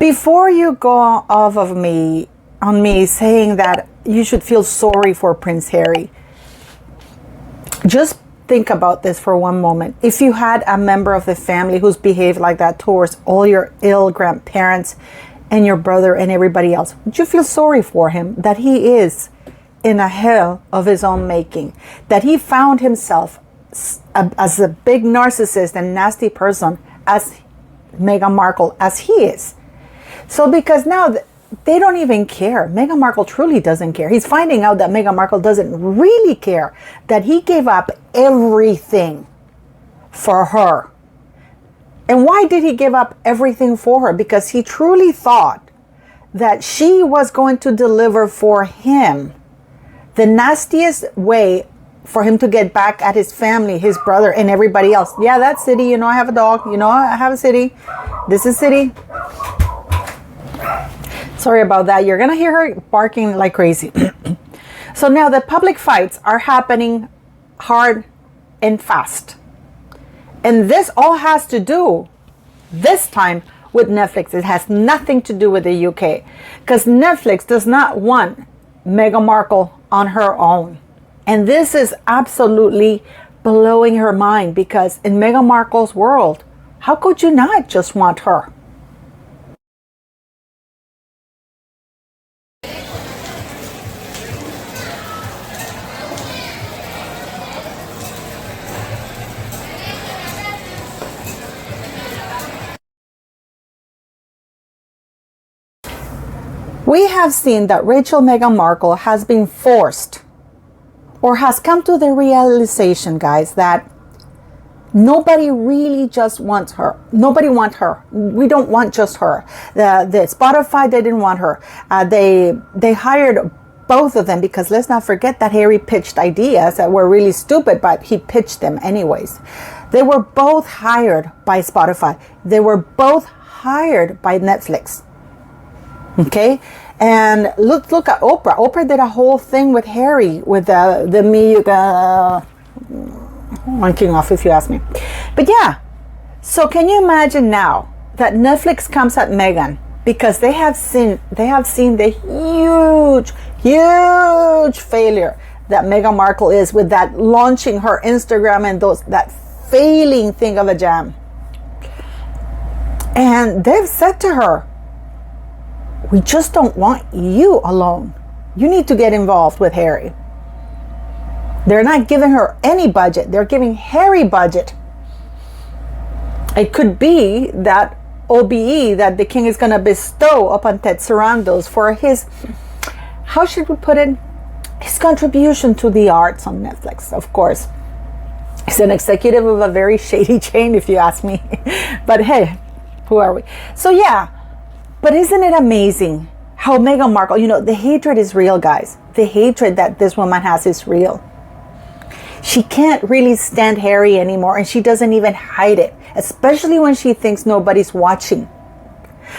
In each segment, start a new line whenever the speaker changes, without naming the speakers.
Before you go off of me, on me saying that you should feel sorry for Prince Harry, just think about this for one moment. If you had a member of the family who's behaved like that towards all your ill grandparents and your brother and everybody else, would you feel sorry for him that he is in a hell of his own making, that he found himself as a big narcissist and nasty person as Meghan Markle as he is? So because now they don't even care. Meghan Markle truly doesn't care. He's finding out that Meghan Markle doesn't really care, that he gave up everything for her. And why did he give up everything for her? Because he truly thought that she was going to deliver for him the nastiest way for him to get back at his family, his brother, and everybody else. Yeah, that's City. You know, I have a dog. You know, I have a City. This is City. Sorry about that. You're going to hear her barking like crazy. So now the public fights are happening hard and fast. And this all has to do, this time, with Netflix. It has nothing to do with the UK. Because Netflix does not want Meghan Markle on her own. And this is absolutely blowing her mind, because in Meghan Markle's world, how could you not just want her? We have seen that Rachel Meghan Markle has been forced, or has come to the realization, guys, that nobody really just wants her. Nobody wants her. We don't want just her. The Spotify, they didn't want her. They hired both of them, because let's not forget that Harry pitched ideas that were really stupid, but he pitched them anyways. They were both hired by Spotify. They were both hired by Netflix. Okay, and look at Oprah. Oprah did a whole thing with Harry, with one king off, if you ask me. But yeah, so can you imagine now that Netflix comes at Meghan, because they have seen the huge failure that Meghan Markle is with that launching her Instagram and that failing thing of a jam. And they've said to her, we just don't want you alone. You need to get involved with Harry. They're not giving her any budget. They're giving Harry budget. It could be that OBE that the king is going to bestow upon Ted Sarandos for his, how should we put it? His contribution to the arts on Netflix, of course. He's an executive of a very shady chain, if you ask me. But hey, who are we? So yeah. But isn't it amazing how Meghan Markle, you know, the hatred is real, guys. The hatred that this woman has is real. She can't really stand Harry anymore, and she doesn't even hide it, especially when she thinks nobody's watching.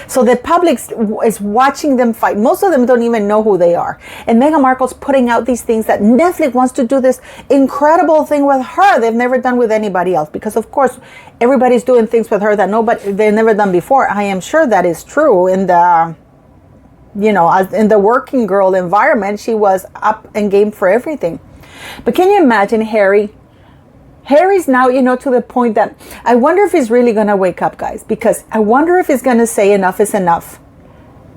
So the public is watching them fight. Most of them don't even know who they are. And Meghan Markle's putting out these things that Netflix wants to do this incredible thing with her they've never done with anybody else. Because of course, everybody's doing things with her that they've never done before. I am sure that is true in the, you know, in the working girl environment. She was up and game for everything. But can you imagine Harry's now, you know, to the point that I wonder if he's really going to wake up, guys, because I wonder if he's going to say enough is enough.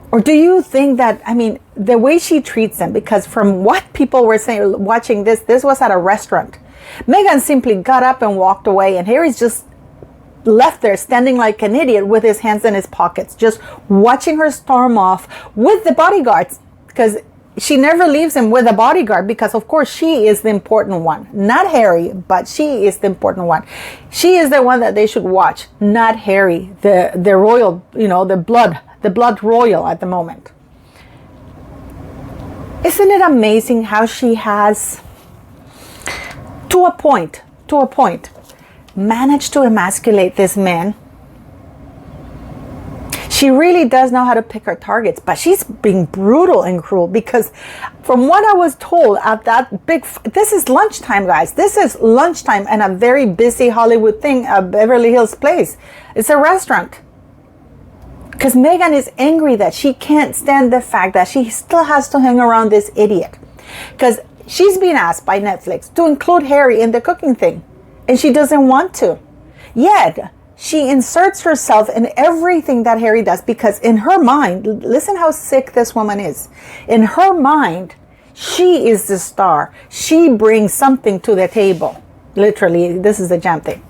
Or do you think that, I mean, the way she treats them, because from what people were saying, watching this was at a restaurant. Meghan simply got up and walked away, and Harry's just left there standing like an idiot with his hands in his pockets, just watching her storm off with the bodyguards, because she never leaves him with a bodyguard, because of course she is the important one, not Harry, but she is the important one. She is the one that they should watch, not Harry, the royal, you know, the blood royal at the moment. Isn't it amazing how she has, to a point, managed to emasculate this man? She really does know how to pick her targets, but she's being brutal and cruel, because from what I was told at that this is lunchtime, guys. This is lunchtime and a very busy Hollywood thing, Beverly Hills place. It's a restaurant. Because Meghan is angry that she can't stand the fact that she still has to hang around this idiot. Because she's been asked by Netflix to include Harry in the cooking thing. And she doesn't want to. Yet, she inserts herself in everything that Harry does because in her mind, listen how sick this woman is. In her mind, she is the star. She brings something to the table. Literally, this is the jam thing.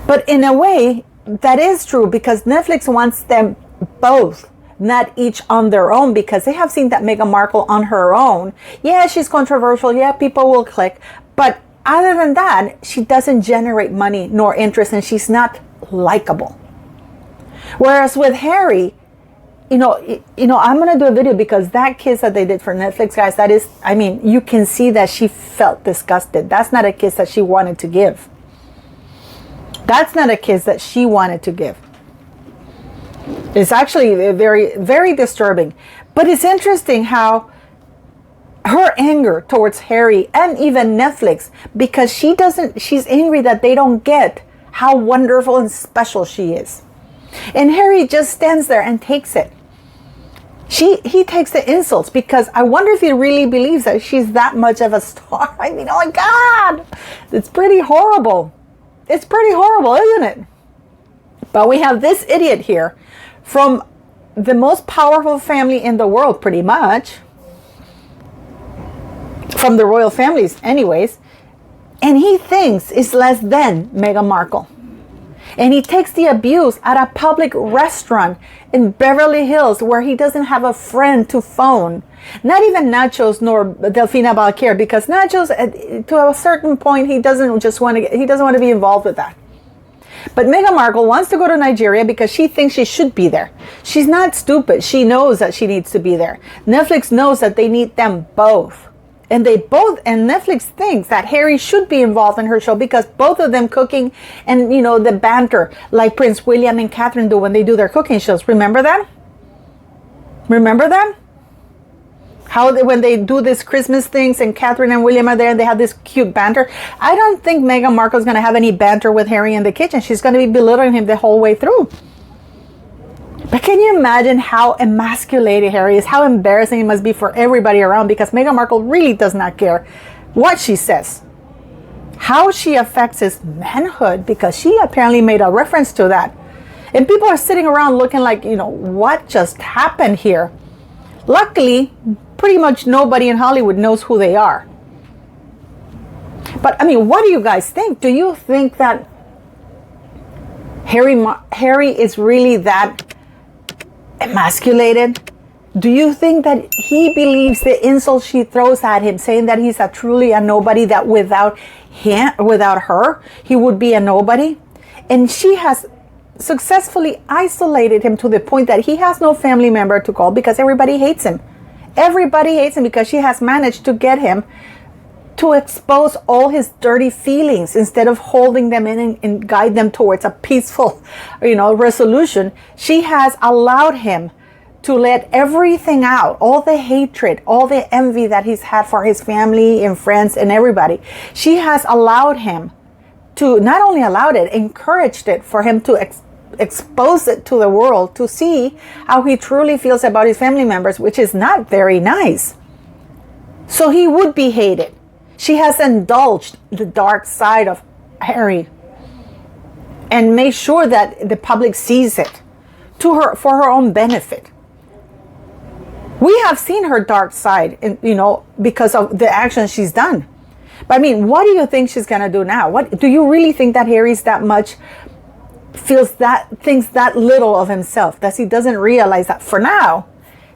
But in a way, that is true because Netflix wants them both, not each on their own, because they have seen that Meghan Markle on her own. Yeah, she's controversial. Yeah, people will click. But other than that, she doesn't generate money nor interest, and she's not likable. Whereas with Harry, I'm going to do a video because that kiss that they did for Netflix, guys, that is, you can see that she felt disgusted. That's not a kiss that she wanted to give. That's not a kiss that she wanted to give. It's actually very, very disturbing. But it's interesting how her anger towards Harry and even Netflix, because she's angry that they don't get how wonderful and special she is. And Harry just stands there and takes it. He takes the insults because I wonder if he really believes that she's that much of a star. Oh my God, it's pretty horrible. It's pretty horrible, isn't it? But we have this idiot here from the most powerful family in the world, pretty much. From the royal families, anyways. And he thinks it's less than Meghan Markle. And he takes the abuse at a public restaurant in Beverly Hills where he doesn't have a friend to phone. Not even Nachos nor Delfina Balquer, because Nachos, to a certain point, he doesn't want to be involved with that. But Meghan Markle wants to go to Nigeria because she thinks she should be there. She's not stupid. She knows that she needs to be there. Netflix knows that they need them both. And Netflix thinks that Harry should be involved in her show because both of them cooking and, the banter like Prince William and Catherine do when they do their cooking shows. Remember that? When they do these Christmas things and Catherine and William are there and they have this cute banter. I don't think Meghan Markle is going to have any banter with Harry in the kitchen. She's going to be belittling him the whole way through. But can you imagine how emasculated Harry is? How embarrassing it must be for everybody around, because Meghan Markle really does not care what she says. How she affects his manhood, because she apparently made a reference to that. And people are sitting around looking like, what just happened here? Luckily, pretty much nobody in Hollywood knows who they are. But, what do you guys think? Do you think that Harry is really that emasculated? Do you think that he believes the insult she throws at him, saying that he's truly a nobody, that without her, he would be a nobody? And she has successfully isolated him to the point that he has no family member to call because everybody hates him. Everybody hates him because she has managed to get him to expose all his dirty feelings instead of holding them in and guide them towards a peaceful, resolution. She has allowed him to let everything out, all the hatred, all the envy that he's had for his family and friends and everybody. She has allowed him to, not only allowed it, encouraged it for him to expose it to the world, to see how he truly feels about his family members, which is not very nice. So he would be hated. She has indulged the dark side of Harry and made sure that the public sees it for her own benefit. We have seen her dark side, because of the actions she's done. But what do you think she's going to do now? What do you really think that Harry's thinks that little of himself, that he doesn't realize that for now,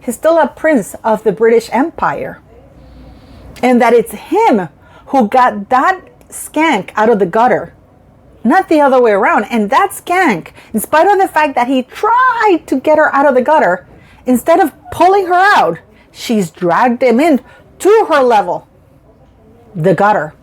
he's still a prince of the British Empire? And that it's him who got that skank out of the gutter, not the other way around. And that skank, in spite of the fact that he tried to get her out of the gutter, instead of pulling her out, she's dragged him in to her level, the gutter.